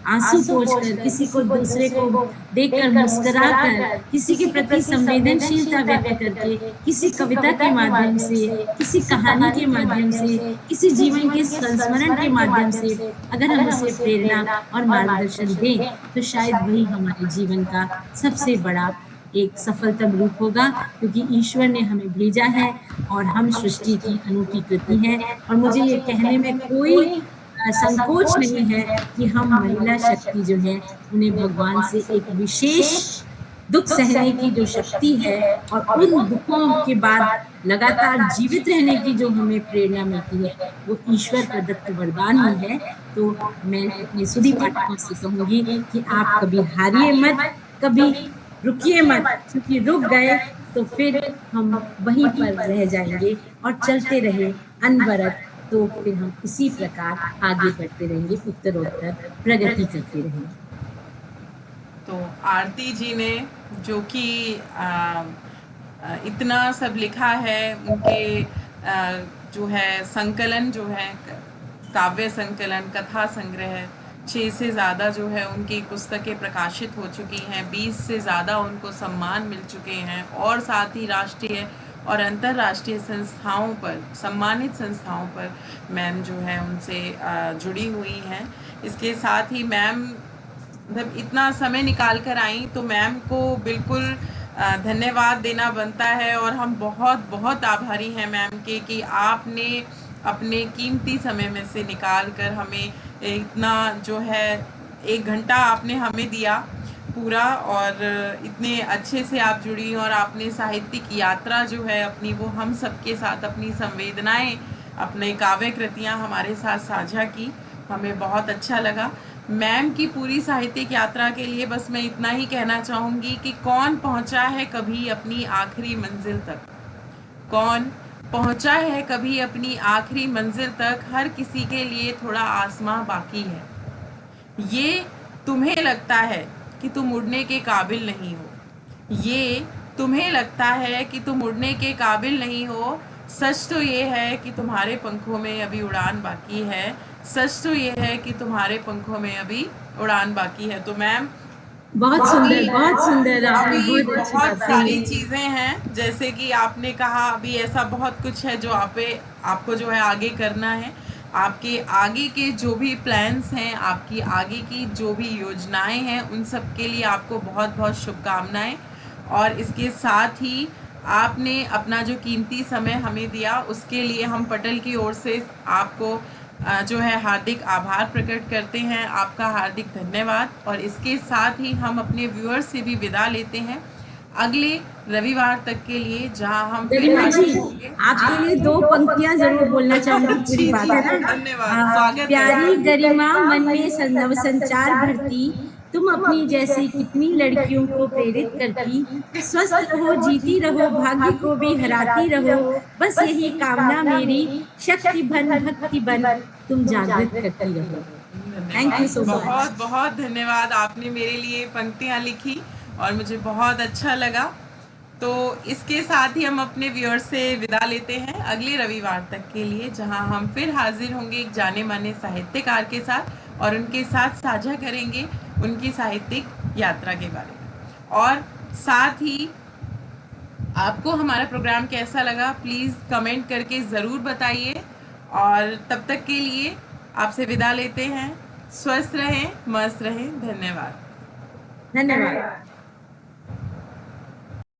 आँसू पोंछकर, किसी को दूसरे को देखकर मुस्कुराकर, किसी के प्रति संवेदनशीलता व्यक्त करके, किसी कविता के माध्यम से, किसी कहानी के माध्यम से, किसी जीवन के संस्मरण के माध्यम से अगर हम उसे प्रेरणा और मार्गदर्शन दें, तो शायद वही हमारे जीवन का सबसे बड़ा एक सफलतम रूप होगा क्योंकि ईश्वर ने हमें भेजा है और हम सृष्टि की अनूठी कृति हैं और मुझे ये कहने में कोई संकोच नहीं है कि हम महिला शक्ति जो है, उन्हें भगवान से एक विशेष दुःख सहने की जो शक्ति है और उन दुखों के बाद लगातार जीवित रहने की जो हमें प्रेरणा मिलती है, वो ईश्वर प्रदत्त वरदान ही है। तो मैं अपने सुधी पाठकों से कहूँगी कि आप कभी हारिए मत, कभी रुकिए मत, क्योंकि रुक गए तो फिर हम वहीं पर रह जाएँगे और चलते रहे अनवरत, तो फिर हम इसी प्रकार आगे बढ़ते रहेंगे, उत्तरोत्तर प्रगति करते रहेंगे। तो आरती जी ने जो कि इतना सब लिखा है, उनके जो है संकलन जो है, काव्य संकलन, कथा संग्रह 6 से ज़्यादा जो है उनकी पुस्तकें प्रकाशित हो चुकी हैं, 20 से ज़्यादा उनको सम्मान मिल चुके हैं और साथ ही राष्ट्रीय और अंतर्राष्ट्रीय संस्थाओं पर, सम्मानित संस्थाओं पर मैम जो है उनसे जुड़ी हुई हैं। इसके साथ ही मैम मतलब इतना समय निकाल कर आई, तो मैम को बिल्कुल धन्यवाद देना बनता है और हम बहुत बहुत आभारी हैं मैम के कि आपने अपने कीमती समय में से निकाल कर हमें इतना जो है 1 घंटा आपने हमें दिया पूरा, और इतने अच्छे से आप जुड़ी और आपने साहित्यिक यात्रा जो है अपनी, वो हम सबके साथ अपनी संवेदनाएं, अपने काव्य कृतियाँ हमारे साथ साझा की। हमें बहुत अच्छा लगा। मैम की पूरी साहित्यिक यात्रा के लिए बस मैं इतना ही कहना चाहूँगी कि कौन पहुँचा है कभी अपनी आखिरी मंजिल तक, कौन पहुँचा है कभी अपनी आखिरी मंजिल तक, हर किसी के लिए थोड़ा आसमां बाकी है। ये तुम्हें लगता है कि तुम उड़ने के काबिल नहीं हो, ये तुम्हें लगता है कि तुम उड़ने के काबिल नहीं हो, सच तो ये है कि तुम्हारे पंखों में अभी उड़ान बाकी है, सच तो ये है कि तुम्हारे पंखों में अभी उड़ान बाकी है। तो मैम बहुत सुंदर आपने अभी बहुत अच्छी बहुत बात सारी कही। चीज़ें हैं, जैसे कि आपने कहा अभी ऐसा बहुत कुछ है जो आपको जो है आगे करना है। आपके आगे के जो भी प्लान्स हैं, आपकी आगे की जो भी योजनाएं हैं, उन सब के लिए आपको बहुत बहुत शुभकामनाएं। और इसके साथ ही आपने अपना जो कीमती समय हमें दिया, उसके लिए हम पटल की ओर से आपको जो है हार्दिक आभार प्रकट करते हैं, आपका हार्दिक धन्यवाद। और इसके साथ ही हम अपने व्यूअर्स से भी विदा लेते हैं अगले रविवार तक के लिए, जहां हम फिर गरिमा जी, हाजिर होंगे। आपके लिए 2 पंक्तियाँ ज़रूर बोलना चाहूँगी पूरी जी बात, जी, है ना? धन्यवाद, स्वागत है। प्यारी गरिमा मन में नवसंचार भरती, तुम अपनी जैसी कितनी लड़कियों को प्रेरित करती, स्वस्थ रहो, जीती रहो, भाग्य को भी हराती रहो, बस यही कामना मेरी, शक्ति बन, भक्ति बन, तुम जागृत करती रहो। Thank you so much. बहुत बहुत धन्यवाद, आपने मेरे लिए पंक्तियाँ लिखी और मुझे बहुत अच्छा लगा। तो इसके साथ ही हम अपने व्यूअर्स से विदा लेते हैं अगले रविवार तक के लिए, जहां हम फिर हाजिर होंगे एक जाने माने साहित्यकार के साथ और उनके साथ साझा करेंगे उनकी साहित्यिक यात्रा के बारे में। और साथ ही आपको हमारा प्रोग्राम कैसा लगा प्लीज़ कमेंट करके ज़रूर बताइए, और तब तक के लिए आपसे विदा लेते हैं। स्वस्थ रहें, मस्त रहें। धन्यवाद। धन्यवाद।